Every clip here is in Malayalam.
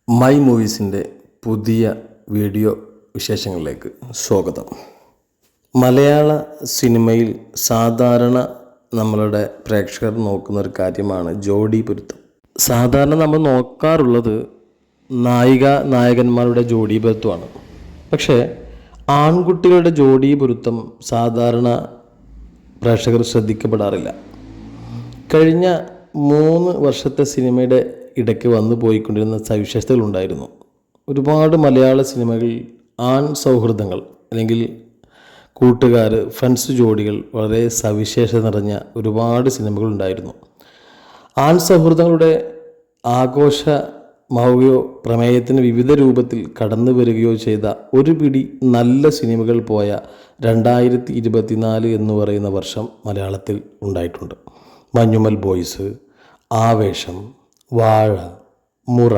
മൈ മൂവീസിൻ്റെ പുതിയ വീഡിയോ വിശേഷങ്ങളിലേക്ക് സ്വാഗതം. മലയാള സിനിമയിൽ സാധാരണ നമ്മളുടെ പ്രേക്ഷകർ നോക്കുന്ന ഒരു കാര്യമാണ് ജോഡി പൊരുത്തം. സാധാരണ നമ്മൾ നോക്കാറുള്ളത് നായകന്മാരുടെ ജോഡി പൊരുത്തമാണ്. പക്ഷേ ആൺകുട്ടികളുടെ ജോഡി പൊരുത്തം സാധാരണ പ്രേക്ഷകർ ശ്രദ്ധിക്കപ്പെടാറില്ല. കഴിഞ്ഞ 3 വർഷത്തെ സിനിമയുടെ ഇടയ്ക്ക് വന്നു പോയിക്കൊണ്ടിരുന്ന സവിശേഷതകളുണ്ടായിരുന്നു. ഒരുപാട് മലയാള സിനിമകളിൽ ആൺ സൗഹൃദങ്ങൾ അല്ലെങ്കിൽ കൂട്ടുകാർ, ഫ്രണ്ട്സ് ജോഡികൾ വളരെ സവിശേഷത നിറഞ്ഞ ഒരുപാട് സിനിമകളുണ്ടായിരുന്നു. ആൺ സൗഹൃദങ്ങളുടെ ആഘോഷമാവുകയോ പ്രമേയത്തിന് വിവിധ രൂപത്തിൽ കടന്നു വരികയോ ചെയ്ത ഒരു പിടി നല്ല സിനിമകൾ പോയ 2024 എന്ന് പറയുന്ന വർഷം മലയാളത്തിൽ ഉണ്ടായിട്ടുണ്ട്. മഞ്ഞുമൽ ബോയ്സ്, ആവേശം, വാഴ, മുറ,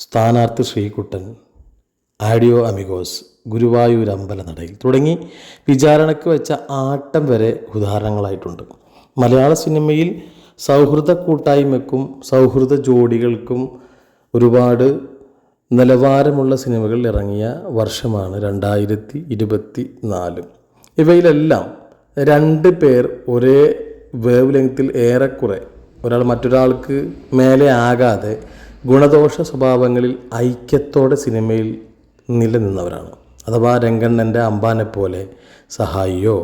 സ്ഥാനാർത്ഥി ശ്രീകുട്ടൻ, ആഡിയോ അമിഗോസ്, ഗുരുവായൂർ അമ്പലനടയിൽ തുടങ്ങി വിചാരണയ്ക്ക് വെച്ച ആട്ടം വരെ ഉദാഹരണങ്ങളായിട്ടുണ്ട്. മലയാള സിനിമയിൽ സൗഹൃദ കൂട്ടായ്മയ്ക്കും സൗഹൃദ ജോഡികൾക്കും ഒരുപാട് നിലവാരമുള്ള സിനിമകൾ ഇറങ്ങിയ വർഷമാണ് 2024. ഇവയിലെല്ലാം 2 പേർ ഒരേ വേവ് ലെങ്ത്തിൽ ഏറെക്കുറെ ഒരാൾ മറ്റൊരാൾക്ക് മേലെ ആകാതെ ഗുണദോഷ സ്വഭാവങ്ങളിൽ ഐക്യത്തോടെ സിനിമയിൽ നിലനിന്നവരാണ്. അഥവാ രംഗണ്ണൻ്റെ അമ്പാനെ പോലെ സഹായിയോ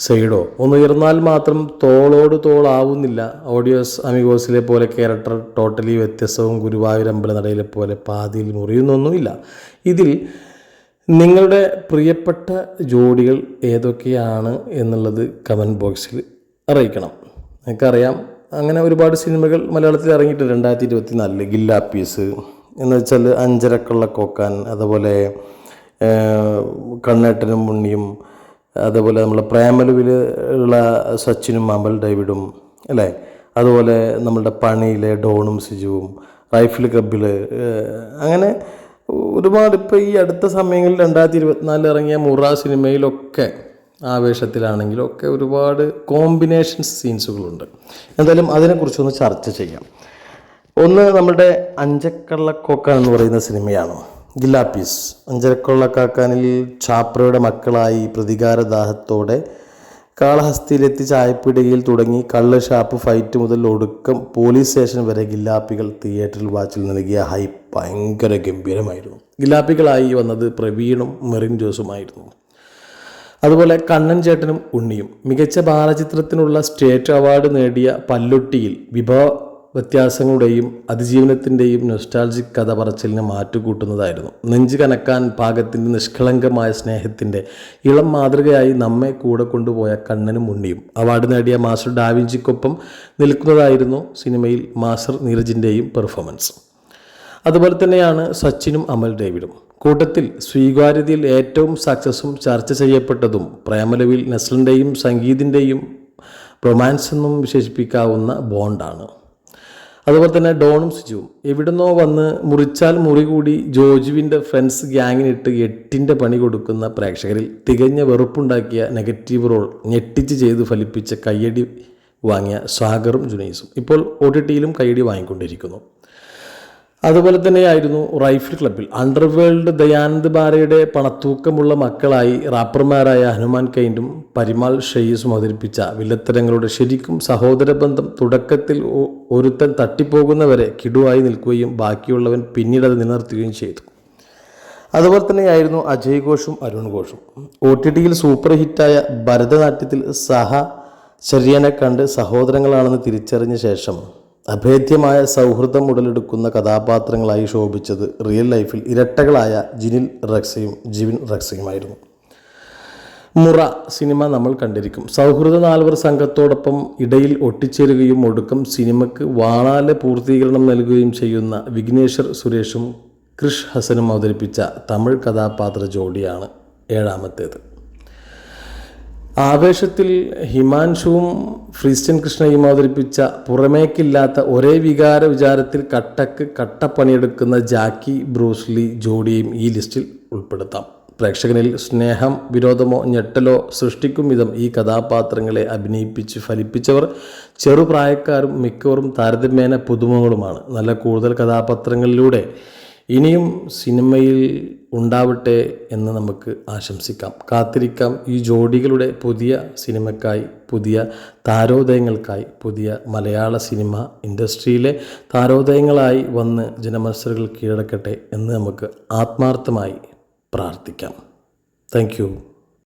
സൈഡോ ഒന്നുയർന്നാൽ മാത്രം തോളോട് തോളാവുന്നില്ല. ഓഡിയോസ് അമിഗോസിലെ പോലെ ക്യാരക്ടർ ടോട്ടലി വ്യത്യസ്തവും ഗുരുവായൂർ അമ്പലനടയിലെ പോലെ പാതിയിൽ മുറിയുന്നൊന്നുമില്ല. ഇതിൽ നിങ്ങളുടെ പ്രിയപ്പെട്ട ജോഡികൾ ഏതൊക്കെയാണ് എന്നുള്ളത് കമൻറ്റ് ബോക്സിൽ അറിയിക്കണം. എനിക്കറിയാം, അങ്ങനെ ഒരുപാട് സിനിമകൾ മലയാളത്തിൽ ഇറങ്ങിയിട്ടുണ്ട് 2024. ഗില്ലാപ്പീസ് എന്ന് വെച്ചാൽ അഞ്ചരക്കുള്ള കോക്കാൻ, അതുപോലെ കണ്ണേട്ടനും ഉണ്ണിയും, അതുപോലെ നമ്മളെ പ്രേമലുവിൽ ഉള്ള സച്ചിനും അമൽ ഡേവിഡും അല്ലേ, അതുപോലെ നമ്മളുടെ പണിയിലെ ഡോണും സിജുവും, റൈഫിൾ ക്ലബ്ബിൽ, അങ്ങനെ ഒരുപാട്. ഇപ്പോൾ ഈ അടുത്ത സമയങ്ങളിൽ 2024 ഇറങ്ങിയ മുറ സിനിമയിലൊക്കെ ആവേശത്തിലാണെങ്കിലും ഒക്കെ ഒരുപാട് കോമ്പിനേഷൻ സീൻസുകളുണ്ട്. എന്തായാലും അതിനെക്കുറിച്ചൊന്ന് ചർച്ച ചെയ്യാം. ഒന്ന് നമ്മുടെ അഞ്ചരക്കള്ളക്കാക്കൻ എന്ന് പറയുന്ന സിനിമയാണ് ഗില്ലാപ്പീസ്. അഞ്ചരക്കള്ളക്കാക്കാനിൽ ചാപ്രയുടെ മക്കളായി പ്രതികാരദാഹത്തോടെ കാളഹസ്തിയിലെത്തി ചായപ്പീടികയിൽ തുടങ്ങി കള്ള് ഷാപ്പ് ഫൈറ്റ് മുതൽ ഒടുക്കം പോലീസ് സ്റ്റേഷൻ വരെ ഗില്ലാപ്പികൾ തിയേറ്ററിൽ വാച്ചിൽ നൽകിയ ഹൈപ്പ് ഭയങ്കര ഗംഭീരമായിരുന്നു. ഗില്ലാപ്പികളായി വന്നത് പ്രവീണും മെറിൻ ജോസുമായിരുന്നു. അതുപോലെ കണ്ണൻ ചേട്ടനും ഉണ്ണിയും. മികച്ച ബാലചിത്രത്തിനുള്ള സ്റ്റേറ്റ് അവാർഡ് നേടിയ പല്ലൊട്ടിയിൽ വിഭവ വ്യത്യാസങ്ങളുടെയും അതിജീവനത്തിൻ്റെയും നൊസ്റ്റാൾജിക് കഥ പറച്ചിലിനെ മാറ്റുകൂട്ടുന്നതായിരുന്നു. നെഞ്ച് കനക്കാൻ പാകത്തിൻ്റെ നിഷ്കളങ്കമായ സ്നേഹത്തിൻ്റെ ഇളം മാതൃകയായി നമ്മെ കൂടെ കൊണ്ടുപോയ കണ്ണനും ഉണ്ണിയും. അവാർഡ് നേടിയ മാസ്റ്റർ ഡാവിഞ്ചിക്കൊപ്പം നിൽക്കുന്നതായിരുന്നു സിനിമയിൽ മാസ്റ്റർ നീരജിൻ്റെയും പെർഫോമൻസ്. അതുപോലെ തന്നെയാണ് സച്ചിനും അമൽ ഡേവിഡും. കൂട്ടത്തിൽ സ്വീകാര്യതയിൽ ഏറ്റവും സക്സസും ചർച്ച ചെയ്യപ്പെട്ടതും പ്രേമലവിൽ നസ്ലിൻ്റെയും സംഗീതിൻ്റെയും റൊമാൻസ് എന്നും വിശേഷിപ്പിക്കാവുന്ന ബോണ്ടാണ്. അതുപോലെ തന്നെ ഡോണും സിജുവും. എവിടുന്നോ വന്ന് മുറിച്ചാൽ മുറി കൂടി ജോജുവിൻ്റെ ഫ്രണ്ട്സ് ഗ്യാങ്ങിനിട്ട് 8ൻ്റെ പണി കൊടുക്കുന്ന പ്രേക്ഷകരിൽ തികഞ്ഞ വെറുപ്പുണ്ടാക്കിയ നെഗറ്റീവ് റോൾ ഞെട്ടിച്ച് ചെയ്ത് ഫലിപ്പിച്ച കയ്യടി വാങ്ങിയ സാഗറും ജുനൈസും ഇപ്പോൾ OTTയിലും കയ്യടി വാങ്ങിക്കൊണ്ടിരിക്കുന്നു. അതുപോലെ തന്നെയായിരുന്നു റൈഫിൾ ക്ലബ്ബിൽ. അണ്ടർവേൾഡ് ദയാനന്ദ് ബാരയുടെ പണത്തൂക്കമുള്ള മക്കളായി റാപ്പർമാരായ ഹനുമാൻ കൈൻഡും പരിമാൾ ഷെയ്സും അവതരിപ്പിച്ച വില്ലത്തരങ്ങളുടെ ശരിക്കും സഹോദര ബന്ധം തുടക്കത്തിൽ ഒരുത്തൻ തട്ടിപ്പോകുന്നവരെ കിടുവായി നിൽക്കുകയും ബാക്കിയുള്ളവൻ പിന്നീട് അത് നിലനിർത്തുകയും ചെയ്തു. അതുപോലെ തന്നെയായിരുന്നു അജയ് ഘോഷും അരുൺ ഘോഷും. OTTയിൽ സൂപ്പർ ഹിറ്റായ ഭരതനാട്യത്തിൽ ശര്യനെ കണ്ട് സഹോദരങ്ങളാണെന്ന് തിരിച്ചറിഞ്ഞ ശേഷം അഭേദ്യമായ സൗഹൃദം ഉടലെടുക്കുന്ന കഥാപാത്രങ്ങളായി ശോഭിച്ചത് റിയൽ ലൈഫിൽ ഇരട്ടകളായ ജിവിൻ റക്സയുമായിരുന്നു. മുറ സിനിമ നമ്മൾ കണ്ടിരിക്കും. സൗഹൃദ 4 സംഘത്തോടൊപ്പം ഇടയിൽ ഒട്ടിച്ചേരുകയും ഒടുക്കം സിനിമയ്ക്ക് വാണാലെ പൂർത്തീകരണം നൽകുകയും ചെയ്യുന്ന വിഘ്നേശ്വർ സുരേഷും ക്രിഷ് ഹസനും അവതരിപ്പിച്ച തമിഴ് കഥാപാത്ര ജോഡിയാണ് 7ാമത്തേത്. ആവേശത്തിൽ ഹിമാൻഷുവും ക്രിസ്റ്റ്യൻ കൃഷ്ണയും അവതരിപ്പിച്ച പുറമേക്കില്ലാത്ത ഒരേ വിചാരത്തിൽ കട്ടപ്പണിയെടുക്കുന്ന ജാക്കി ബ്രൂസ്ലി ജോഡിയും ഈ ലിസ്റ്റിൽ ഉൾപ്പെടുത്താം. പ്രേക്ഷകനിൽ സ്നേഹം, വിരോധമോ ഞെട്ടലോ സൃഷ്ടിക്കും വിധം ഈ കഥാപാത്രങ്ങളെ അഭിനയിപ്പിച്ച് ഫലിപ്പിച്ചവർ ചെറുപ്രായക്കാരും മിക്കവരും താരതമ്യേന പുതുമുഖങ്ങളുമാണ്. നല്ല കൂടുതൽ കഥാപാത്രങ്ങളിലൂടെ ഇനിയും സിനിമയിൽ ഉണ്ടാവട്ടെ എന്ന് നമുക്ക് ആശംസിക്കാം, കാത്തിരിക്കാം. ഈ ജോഡികളുടെ പുതിയ സിനിമയ്ക്കായി, പുതിയ താരോദയങ്ങൾക്കായി, പുതിയ മലയാള സിനിമ ഇൻഡസ്ട്രിയിലെ താരോദയങ്ങളായി വന്ന് ജനമനസ്സുകൾ കീഴടക്കട്ടെ എന്ന് നമുക്ക് ആത്മാർത്ഥമായി പ്രാർത്ഥിക്കാം. Thank you.